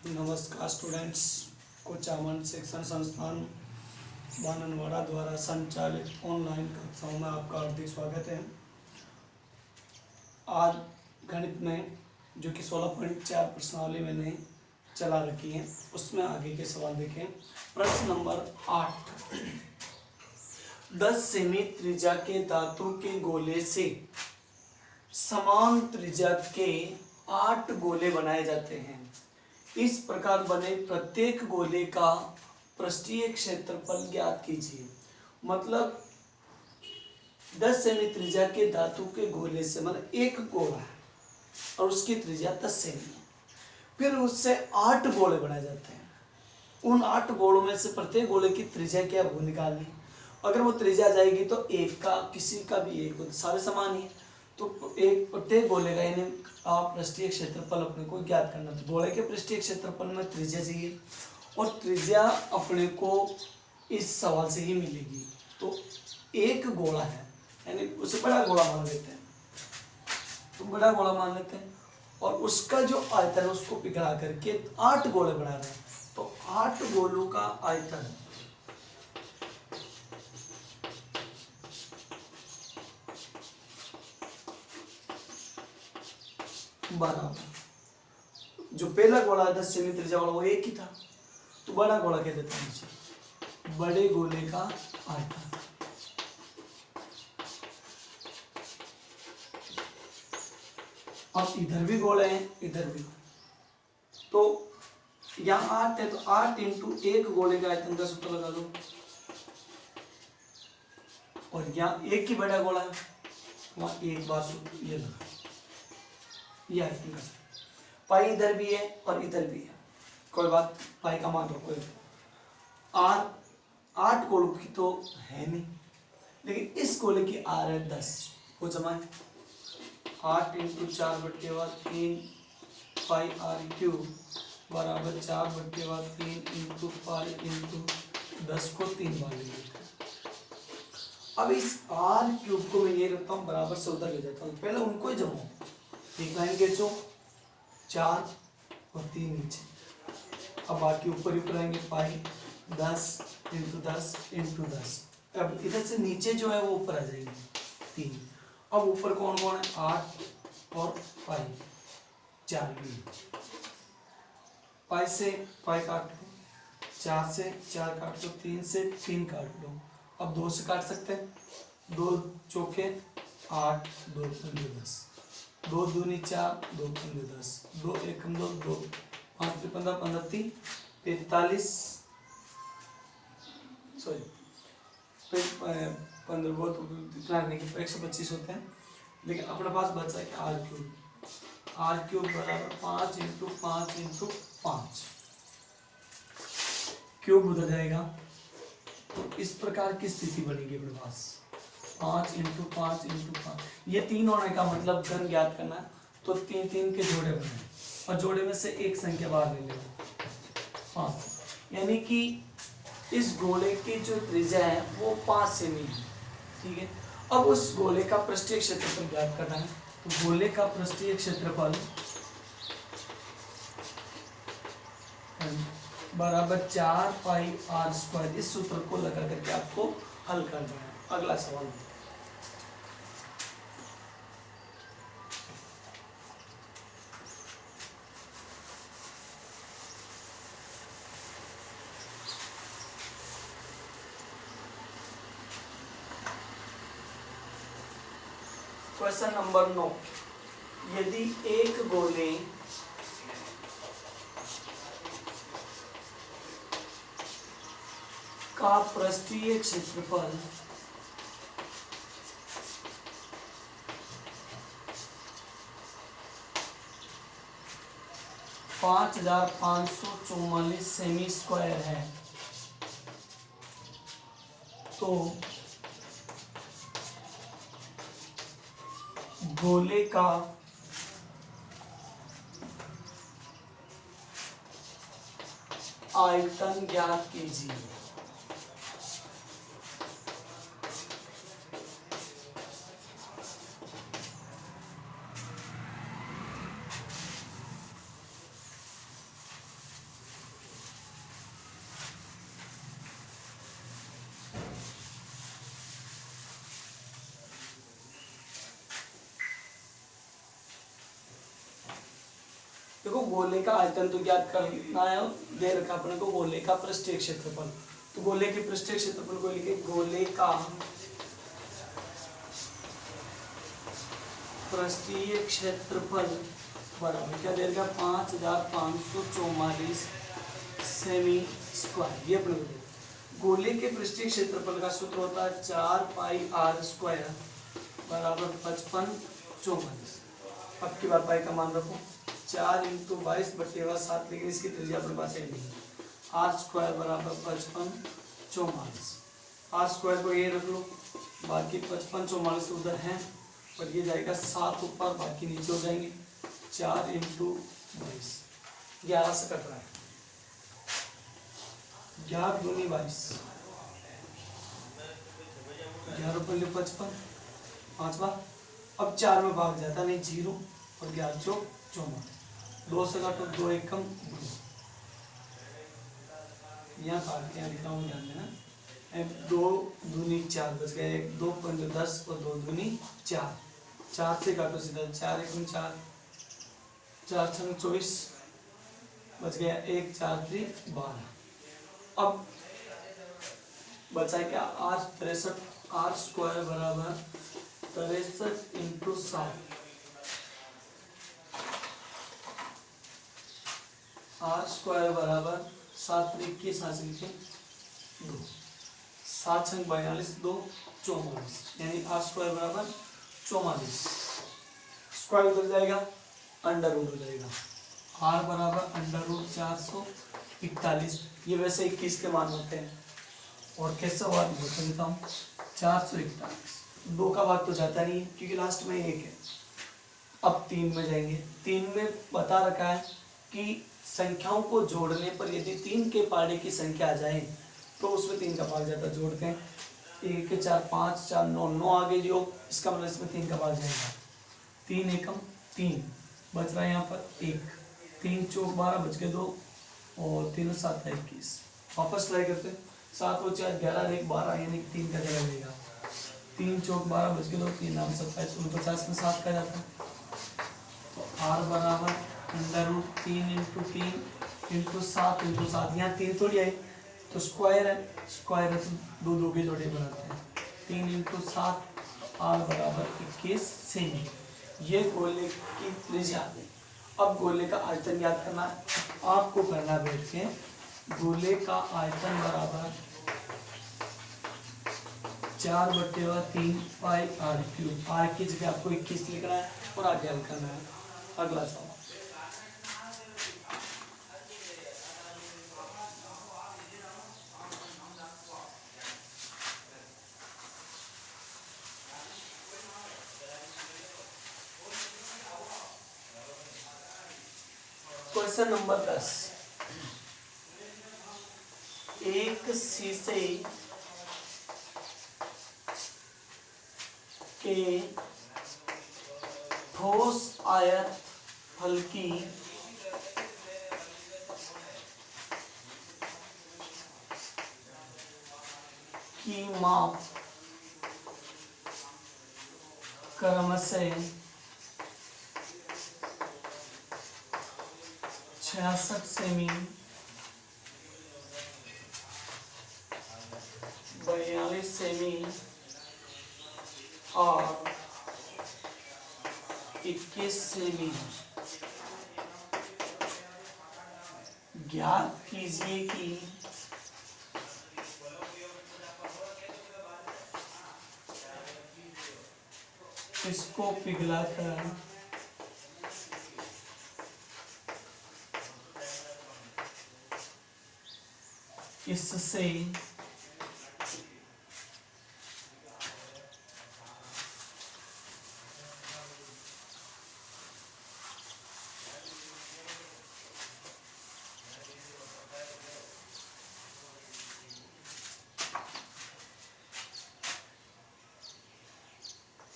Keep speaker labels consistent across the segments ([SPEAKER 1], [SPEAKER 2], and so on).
[SPEAKER 1] नमस्कार स्टूडेंट्स। कुचामन शिक्षण संस्थान बाननवाड़ा द्वारा संचालित ऑनलाइन कक्षाओं में आपका हार्दिक स्वागत है। आज गणित में जो कि 16.4 प्रश्नावली मैंने चला रखी है उसमें आगे के सवाल देखें। प्रश्न नंबर 8, 10 सेमी त्रिज्या के धातु के गोले से समान त्रिज्या के 8 गोले बनाए जाते हैं। इस प्रकार बने प्रत्येक गोले का पृष्ठीय क्षेत्रफल ज्ञात कीजिए। मतलब 10 सेमी त्रिज्या के धातु के गोले से, मतलब एक गोला है और उसकी त्रिज्या 10 सेमी है, फिर उससे 8 गोले बनाए जाते हैं। उन 8 गोलों में से प्रत्येक गोले की त्रिज्या क्या वो निकालनी। अगर वो त्रिज्या जाएगी तो एक का किसी का भी एक, सारे समान ही है, तो एक प्रत्येक गोले का यानी आप पृष्ठीय क्षेत्रफल अपने को ज्ञात करना। तो गोले के पृष्ठीय क्षेत्रफल में त्रिज्या चाहिए और त्रिज्या अपने को इस सवाल से ही मिलेगी। तो एक गोला है यानी उसे बड़ा गोला मान लेते हैं, तो बड़ा गोला मान लेते हैं और उसका जो आयतन है उसको पिघला करके 8 गोले बना रहे हैं। तो 8 गोलों का आयतन बराबर, जो पहला गोला 10 सेमी त्रिज्या वाला वो एक ही था, तो बड़ा गोला कह देते हैं इसे, बड़े गोले का आयतन। अब इधर भी गोले हैं इधर भी, तो यहाँ 8 है तो 8 इंटू एक गोले का आयतन का सूत्र लगा दो, और यहाँ एक ही बड़ा गोला है वहां एक बार सूत्र ये लगा, ये आयतन का सूत्र। पाई इधर भी है और इधर भी है, कोई बात, पाई का मान लो कोई। आर 8 गोलों की तो है नहीं, लेकिन इस गोले की आर है 10, वो जमा है 8 इंटू 4/3 पाई आर क्यूब बराबर 4/3 इंटू पाई इंटू 10 को 3 बार ले लेते हैं। अब इस आर क्यूब को मैं ये रखता हूँ बराबर से उधर ले जाता हूँ, पहले उनको ही जमाओ, एक लाइन खींचो 4 और 3 नीचे, अब बाकी ऊपर ऊपर आएंगे पाई 10 इंटू 10 इंटू 10। अब इधर से नीचे जो है वो ऊपर आ जाएंगे 3। अब ऊपर कौन कौन है 8 और पाई 4 भी, पाई से पाई काट लो, 4 से 4 काट लो, 3 से 3 काट लो, अब 2 से काट सकते हैं, 2 चौके 8 2 पंजे 10, 2 दूनी 4 2 पंजे 10, 2 एकम 2 2 5 15 15 3 45, सॉरी 15 बहुत इतना नहीं, 125 होते हैं, लेकिन अपने पास बचा है कि आर क्यूब बराबर 5 इंटू 5 इंटू 5, क्यूब उधर जाएगा। तो इस प्रकार की स्थिति बनेगी अपने पास 5 इंटू 5 इंटू 5। ये 3 होने का मतलब घन ज्ञात करना है, तो 3 3 के जोड़े बने और जोड़े में से एक संख्या बाहर ले लेगा 5, यानी कि इस गोले की जो त्रिज्या है वो 5 सेमी है। ठीक है, अब उस गोले का पृष्ठीय क्षेत्रफल ज्ञात करना है, तो गोले का पृष्ठीय क्षेत्रफल बराबर 4 पाई आर स्क्वायर, इस सूत्र को लगा करके आपको हल करना है। अगला सवाल, क्वेश्चन नंबर 9, यदि एक गोले का पृष्ठीय क्षेत्रफल 5544 सेमी स्क्वायर है, तो गोले का आयतन ज्ञात कीजिए। देखो गोले का आयतन तो ज्ञात करना है, दे रखा अपने को गोले का पृष्ठीय क्षेत्रफल। तो गोले के पृष्ठीय क्षेत्रफल को लिखे गोले का पृष्ठीय क्षेत्रफल बराबर क्या दे रखा 5544 सेमी स्क्वायर। ये अपने को गोले के पृष्ठीय क्षेत्रफल का सूत्र होता है 4πr² बराबर 5544। अब की बार पाई का मान रखो 4 × 22/7, लेकिन इसकी त्रिज्या अपने पास है नहीं। r² बराबर 5544। r² को ये रख लो, बाकी 5544 उधर है और ये जाएगा 7 ऊपर, बाकी नीचे हो जाएंगे। 4 × 22 11 से कट रहा है, 11 दूनी 22, 11 पहले 55, 5 बार। अब 4 में भाग जाता नहीं, 0 और 11 चौक 54, 2 से काटो 2 एकम 2, यहाँ काट के लिखा हूँ ध्यान देना। 2 दूनी 4 बच गया, 1 2 5 10 और 2 दूनी 4, 4 से काटो सीधा 4 एकम 4, 4 6 24 बच गया, 1 4 3 12। अब बचा क्या r 63, r² बराबर 63 × 7, r² बराबर 7 × 21 हासिल के 2, 7 6 42 2 44, यानी r² बराबर 44। स्क्वायर उधर जाएगा, अंडर रूट हो जाएगा, r बराबर √441। ये वैसे 21 के मान होते हैं और कैसे हुआ बता देता हूँ। 441, 2 का भाग तो जाता नहीं क्योंकि लास्ट में 1 है। अब 3 में जाएंगे, 3 में बता रखा है कि संख्याओं को जोड़ने पर यदि 3 के पाड़े की संख्या आ जाए तो उसमें 3 का भाग जाता। जोड़ते हैं 1 के 4 5 4 9 9 आगे जो, इसका मतलब इसमें 3 का भाग जाएगा। 3 एकम 3 बच रहा है यहाँ पर 1, 3 चौक 12 बच गए 2 और 3 7 21। वापस ट्राई करते हैं, 7 और 4 11 और 1 12, यानी 3 का जगह लेगा। 3 चौक 12 बच गए 2, 3 9 27, 49 में 7 का जाता है। तो r बराबर √3 × 3 × 7 × 7, यहाँ 3 थोड़ी आई तो स्क्वायर है, स्क्वायर है तो 2 2 के जोड़े बनाते हैं। 3 × 7, r बराबर 21 सेमी। ये गोले की त्रिज्या है। अब गोले का आयतन ज्ञात करना है, आपको करना बैठ के। गोले का आयतन बराबर 4/3 πr³। r की जगह आपको 21 लिखना है और आगे हल करना है। अगला सवाल, क्वेश्चन नंबर 10। एक शीशे के ठोस आयत फलकी की माप क्रमशः 66 सेमी, 42 सेमी और 21 सेमी। ज्ञात कीजिए कि इसको पिघलाकर इससे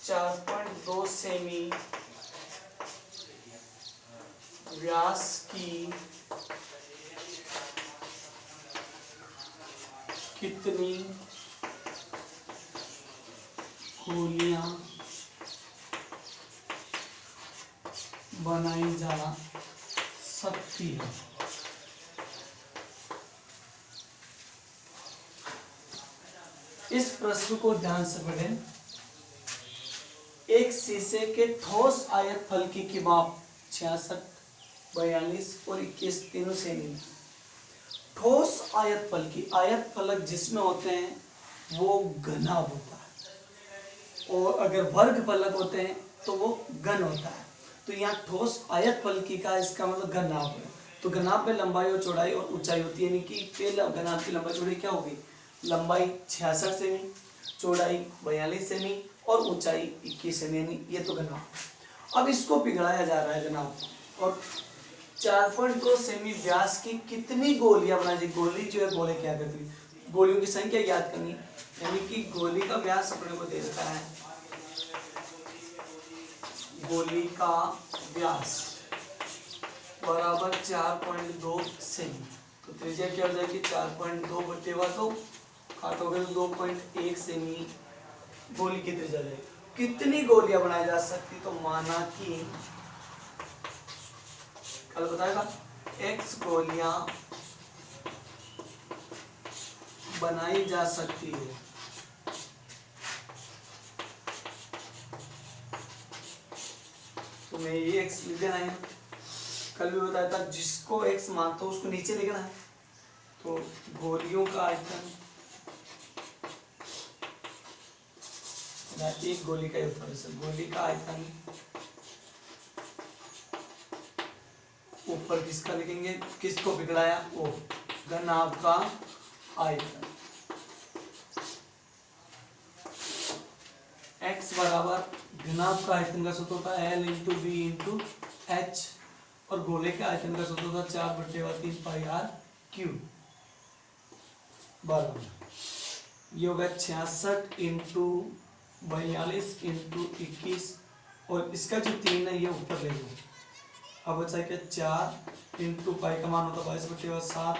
[SPEAKER 1] चार 4.2 सेमी व्यास की कितनी गोलियां बनाई जा सकती है। इस प्रश्न को ध्यान से पढ़ें। एक शीशे के ठोस आयत फलकी की माप 66, 42 और 21 तीनों सेमी। ठोस आयत फलकी, आयत फलक जिसमें होते हैं वो घना होता है, और अगर वर्ग फलक होते हैं तो वो घन होता है। तो यहाँ ठोस आयत फलकी का इसका मतलब घनाभ है। तो घनाभ में लंबाई और चौड़ाई और ऊंचाई होती है, यानी कि पहला घनाभ की लंबाई चौड़ाई क्या होगी? लंबाई 66 सेमी, चौड़ाई 42 सेमी और ऊंचाई 21 सेमी, यानी ये तो घनाभ। अब इसको पिघलाया जा रहा है घनाभ, और 4.2 सेमी व्यास की कितनी गोलियां बनाई जाएगी? गोली जो है गोले क्या करती है? गोलियों की संख्या ज्ञात करनी, यानी कि गोली का व्यास अपने को दे देता है। गोली का व्यास बराबर 4.2 सेमी। तो त्रिज्या क्या हो जाएगी? 4.2 बटे 2, काटोगे तो 2.1 सेमी गोली की त्रिज्या जाएगी। कितनी गोलियां बनाई जा सकती? तो माना कि कल बताएगा x गोलियां बनाई जा सकती है। तो मैं ये x लिख देना है। कल भी बताया था जिसको x मानते हो उसको नीचे लिखना है। तो गोलियों का आयतन, एक गोली का उत्तर है सर। गोली का आयतन ऊपर किसका लिखेंगे? किसको पिघलाया? ओ घनाभ का आयतन। x बराबर घनाभ का आयतन का सूत्र होता है L into B into H, और गोले के आयतन का सूत्र होता है 4/3 पाई आर क्यूब बराबर, ये होगा 66 इंटू 42 इंटू 21, और इसका जो 3 है ये ऊपर ले लो। अब बचा क्या? 4 इंटू पाई का मान होता है 22/7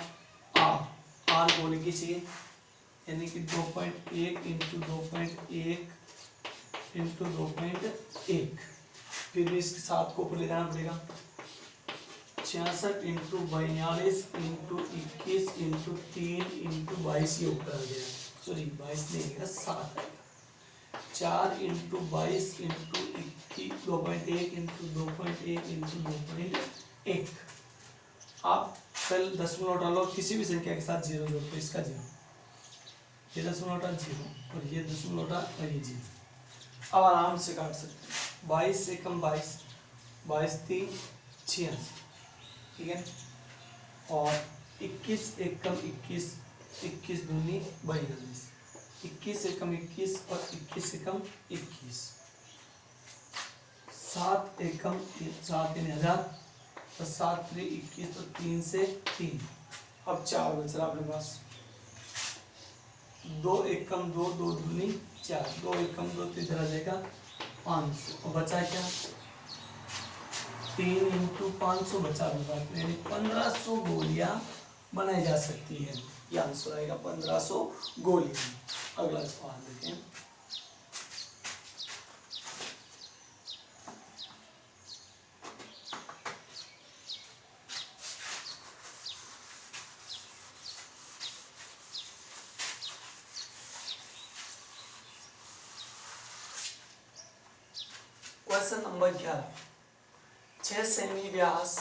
[SPEAKER 1] आर गोले की चाहिए, यानी कि 2.1 इंटू 2.1 इंटू 2.1। फिर भी इसके 7 को ऊपर ले जाना पड़ेगा। 66 इंटू 42 इंटू 21 इंटू 3 इंटू 22, ये ऊपर आ गया। सॉरी 22 नहीं आएगा, 7 आएगा। 4 इंटू 22 इंटू 2.1 इंटू 2.1 इंटू 2.1। आप कल दशमलव डालो, किसी भी संख्या के साथ जीरो जोड़ दो, इसका जीरो, ये दशमलव डाल जीरो, और ये दशमलव डाल और ये जीरो। अब आराम से काट सकते हैं। 22 से कम 22, 22 3 86, ठीक है। और 21 एक कम 21, 21 दूनी 42, 21 से कम 21 और 21 से कम 21, 7 एक कम 7 3000, तो 7 3 21, तो 3 से 3। अब 4 बच रहा अपने पास। 2 एक कम 2, 2 दूनी 4, 2 एक कम 2, तो इधर आ जाएगा 500। और बचा क्या? 3 इंटू 500 बचा अपने पास, यानी 1500 गोलियां बनाई जा सकती है। ये आंसर आएगा 1500 गोलियां। अगला सवाल देखें। Question number 11। 6 सेमी व्यास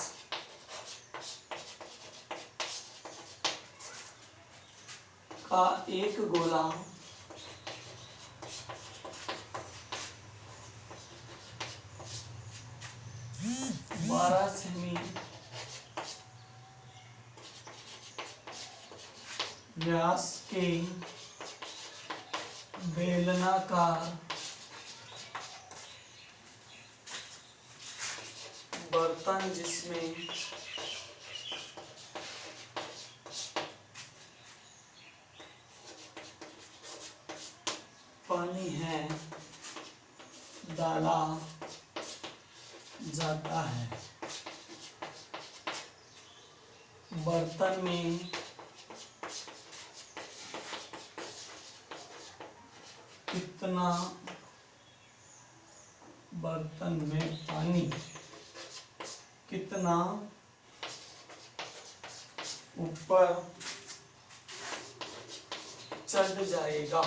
[SPEAKER 1] का एक गोला 12 सेमी व्यास के बेलनाकार बर्तन जिसमें पानी है डाला जाता है। बर्तन में कितना, बर्तन में पानी कितना ऊपर चढ़ जाएगा।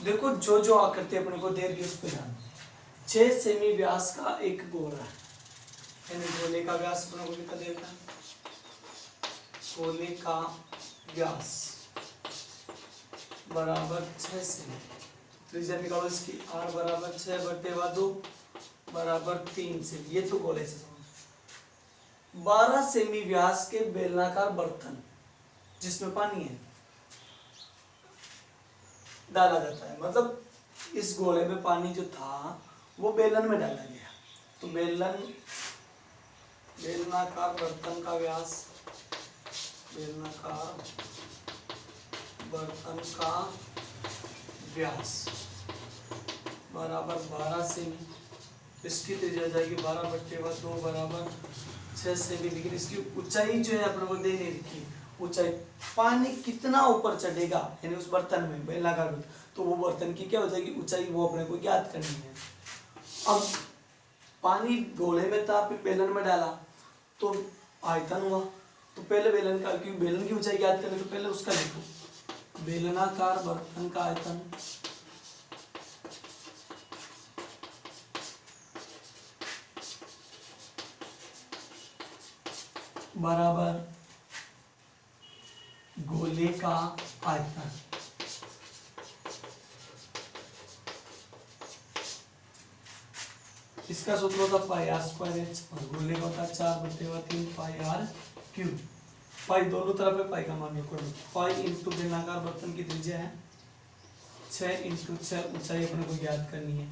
[SPEAKER 1] देखो जो जो आकृति अपने को दे रही है उस पर ध्यान। 6 सेमी व्यास का एक गोला है, यानी गोले का व्यास अपने को कितना देता है? गोले का व्यास बराबर 6 सेमी। त्रिज्या निकालो इसकी, r बराबर 6/2 बराबर 3 सेमी। ये तो गोले से समझ। 12 सेमी व्यास के बेलनाकार बर्तन जिसमें पानी है डाला जाता है, मतलब इस गोले में पानी जो था वो बेलन में डाला गया। तो बेलनाकार बर्तन का व्यास, बेलनाकार बर्तन का व्यास बराबर 12 सेमी। इसकी त्रिज्या जाएगी 12/2 बराबर 6 सेमी। लेकिन इसकी ऊंचाई जो है अपने को दे नहीं रखी। ऊंचाई पानी कितना ऊपर चढ़ेगा यानी उस बर्तन में बेलनाकार, तो वो बर्तन की क्या हो जाएगी ऊंचाई, वो अपने को ज्ञात करनी है। अब पानी गोले में था, फिर बेलन में डाला तो आयतन हुआ। तो पहले बेलन का, क्योंकि बेलन की ऊंचाई ज्ञात करें तो पहले उसका लिखो। बेलनाकार बर्तन का आयतन बराबर गोले का आयतन। इसका सूत्र होता पाई आर स्क्वायर एच और गोले का होता 4/3 पाई आर क्यूब। पाई दोनों तरफ है, पाई का मान रखो। पाई इंटू बेलनाकार बर्तन की त्रिज्या है 6 इंटू 6, ऊंचाई अपने को ज्ञात करनी है,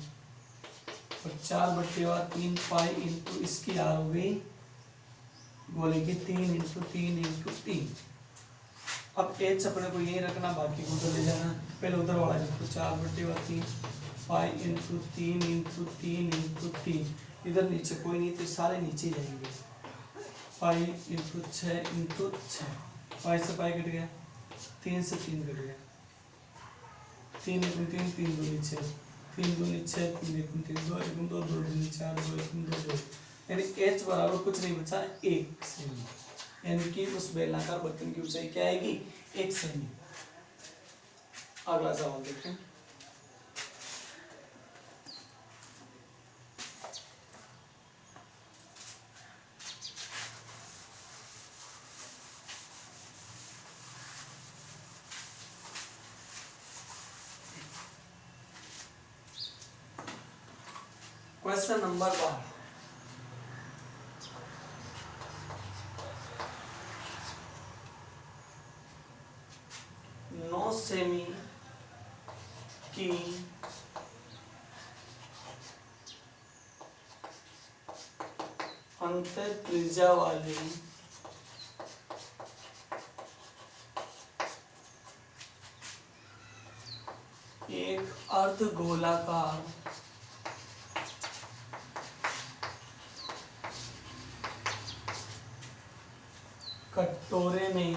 [SPEAKER 1] और 4/3 पाई इंटू इसकी आर हो गई गोले की 3 इंटू 3 इंटू 3। अब एच अपने को यही रखना, बाकी को उधर ले जाना। पहले उधर वाला लिखो 4/3 पाई इंटू 3 इंटू 3 इंटू 3। इधर नीचे कोई नहीं तो सारे नीचे जाएंगे। पाई इंटू 6 इंटू 6, पाई से पाई कट गया, 3 से 3 कट गया, 3 इंटू 3 3 दूनी 6, 3 दूनी 6, 3 एकम 3, 2 एकम 2, 2 दूनी 4, 2 एकम 2, 2, यानी एच बराबर कुछ नहीं बचा 1 सेमी। यानी कि उस बेलनाकार बर्तन की ऊंचाई क्या आएगी? 1 सेमी। अगला सवाल देखें। Question number 12। 9 सेमी की अंतर त्रिज्या वाली एक अर्धगोलाकार कटोरे में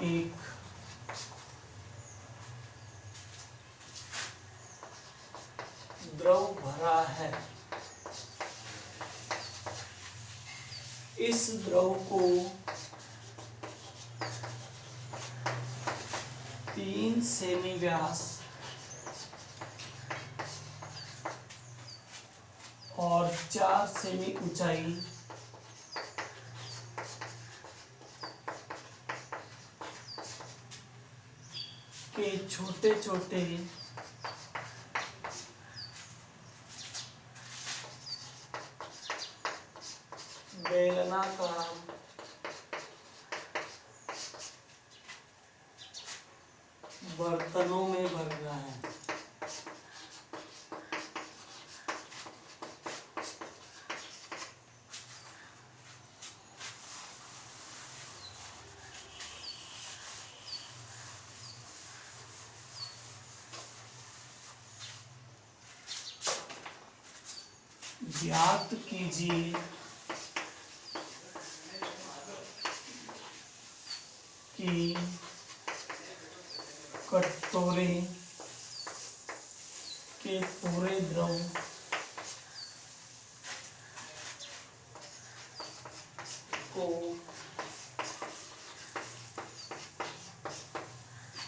[SPEAKER 1] एक द्रव भरा है। इस द्रव को 3 सेमी व्यास और 4 सेमी ऊंचाई के छोटे छोटे बेलनाकार बर्तनों में भरना है। ज्ञात कीजिए कि कटोरे के पूरे द्रव को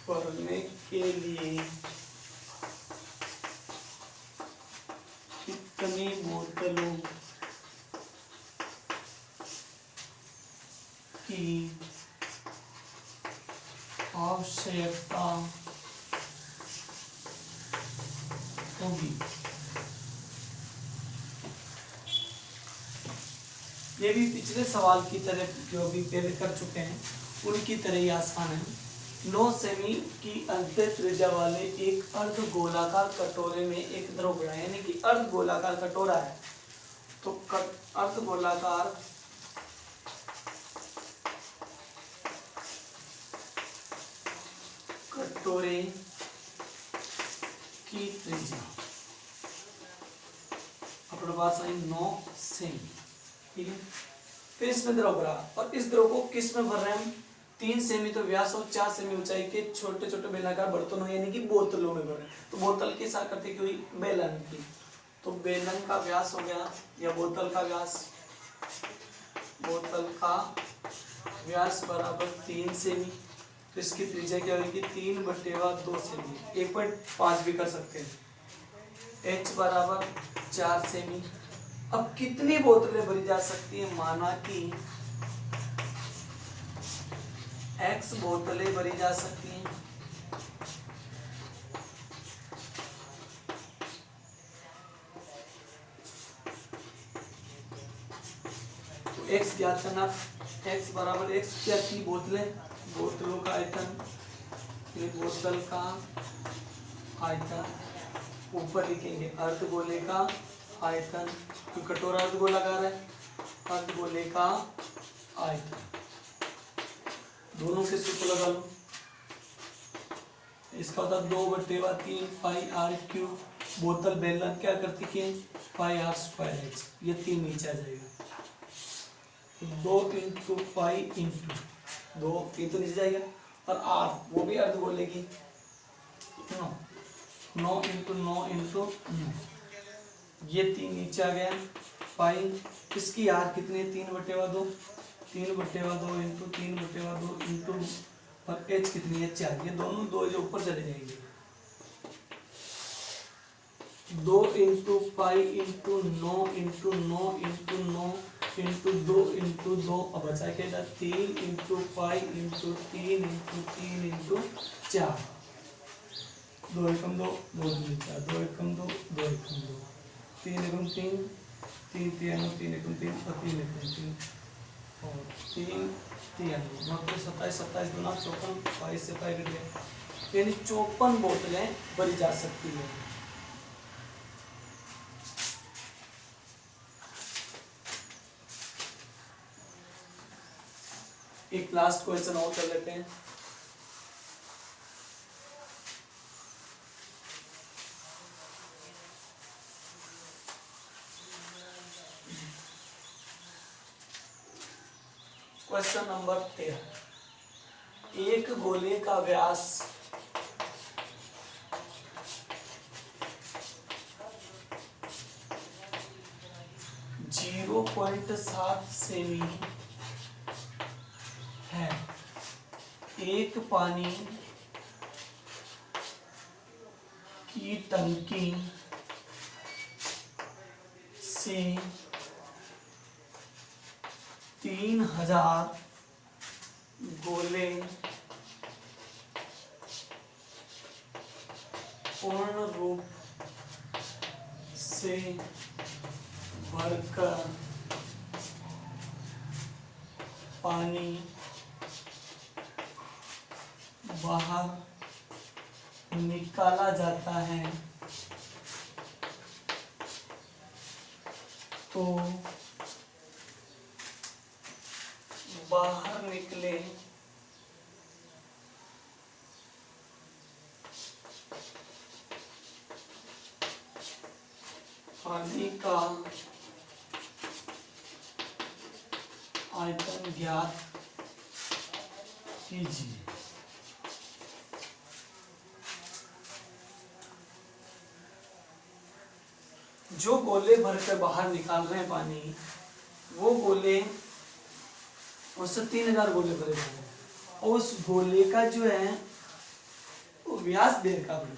[SPEAKER 1] भरने के लिए कितनी बोतलों की आवश्यकता होगी। ये भी पिछले सवाल की तरह जो अभी पहले कर चुके हैं उनकी तरह ही आसान है। 9 सेमी की अंत त्रिज्या वाले एक अर्ध गोलाकार कटोरे में एक द्रव भरा है, यानी कि अर्ध गोलाकार कटोरा है, तो अर्ध गोलाकार कटोरे की त्रिज्या अपने पास आई 9 सेमी, ठीक है। फिर इसमें द्रव भरा और इस द्रव को किस में भर रहे हैं हम? 3 सेमी तो व्यास और 4 सेमी ऊंचाई के छोटे छोटे बेलनाकार बर्तनों यानी कि बोतलों में भर रहे हैं। तो बोतल की आकृति की हुई बेलन की, तो बेलन का व्यास हो गया या बोतल का व्यास बराबर 3 सेमी, तो इसकी त्रिज्या क्या होगी? 3/2 सेमी, 1.5 भी कर सकते हैं। h बराबर 4 सेमी। अब कितनी बोतलें भरी जा सकती है? माना कि x बोतलें भरी जा सकती हैं, तो x ज्ञात करना। x बराबर x क्या थी? बोतलों का आयतन, बोतल का आयतन ऊपर लिखेंगे अर्धगोले का आयतन, तो कटोरा अर्धगोलाकार है, अर्धगोले का आयतन, दोनों के सूत्र लगा लो। इसका होता 2/3 पाई आर क्यूब, बोतल बेलन क्या करती है? पाई आर स्क्वायर एच, ये 3 नीचे आ जाएगा, 2 × पाई × 2, 3 तो नीचे जाएगा, और आर वो भी अर्धगोले की 9 × 9 × 9, ये 3 नीचे आ गया। पाई इसकी आर कितनी है? 3/2, 3/2 × 3/2 × और एच कितनी है? 4, ये दोनों 2 जो ऊपर चले जाएंगे। 2 × पाई × 9 × 9 × 9 × 2 × 2, अब बचा क्या? 3 × पाई × 3 × 3 × 4, 2 एकम 2, 2 दूनी 4, 2 एकम 2, 2 एकम 2, 3 एकम 3, 3 3 3 एकम 3 और 3 एकम 3 और 3 3 मतलब 27 27 दूना 54, 22 से पाई कट गया, यानी 54 बोतलें भरी जा सकती है। एक लास्ट क्वेश्चन और कर लेते हैं। Question number 13। एक गोले का व्यास 0.7 सेमी है। एक पानी की टंकी से 3000 गोले पूर्ण रूप से भरकर पानी बाहर निकाला जाता है तो बाहर निकले पानी का आयतन ज्ञात कीजिए। जो गोले भर कर बाहर निकाल रहे हैं पानी, वो गोले, उससे 3000 गोले भरे जा रहे हैं, और उस गोले का जो है वो व्यास देर का बना,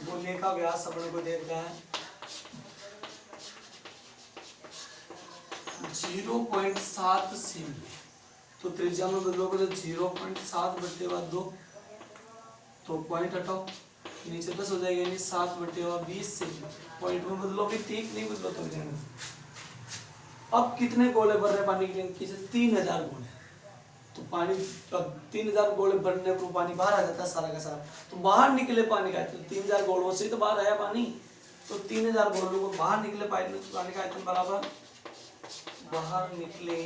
[SPEAKER 1] गोले का व्यास अपने को देर का है 0.7 सेमी। तो त्रिज्या में बदलोगे तो 0.7/2, तो पॉइंट हटाओ, नीचे 10 हो जाएगा, यानी 7/20 सेमी। पॉइंट में बदलोगे ठीक, नहीं बदलो तो ध्यान। अब कितने गोले भर रहे पानी की टंकी से? 3000 गोले। तो पानी, अब 3000 गोले भरने पर पानी बाहर आ जाता है सारा का सारा। तो बाहर निकले पानी का आयतन 3000 गोलों से तो बाहर आया पानी, तो 3000 गोलों को बाहर निकले पानी का आयतन बराबर, बाहर निकले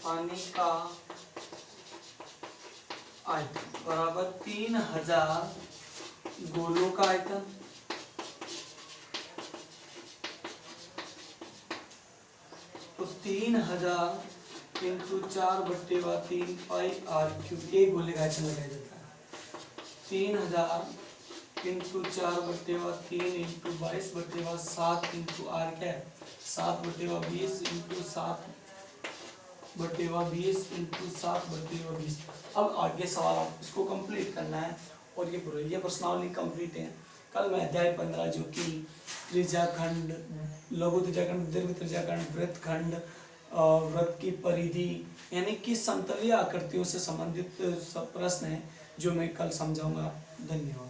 [SPEAKER 1] पानी का आयतन बराबर 3000 गोलों का आयतन। तो 3000 इंटू 4/3 पाई r³ एक गोले का आयतन लगाया जाता है। 3000 इंटू 4/3 इंटू 22/7 इंटू r क्या है 7/20 इंटू 7/20 इंटू 7/20। अब आगे सवाल आप इसको कंप्लीट करना है, और ये प्रश्नावली कंप्लीट है। कल मैं अध्याय 15 जो कि त्रिज्याखंड, लघु त्रिज्याखंड, दीर्घ त्रिज्याखंड, वृत्तखंड, वृत्त की परिधि, यानी कि समतलीय आकृतियों से संबंधित सब प्रश्न है जो मैं कल समझाऊंगा। धन्यवाद।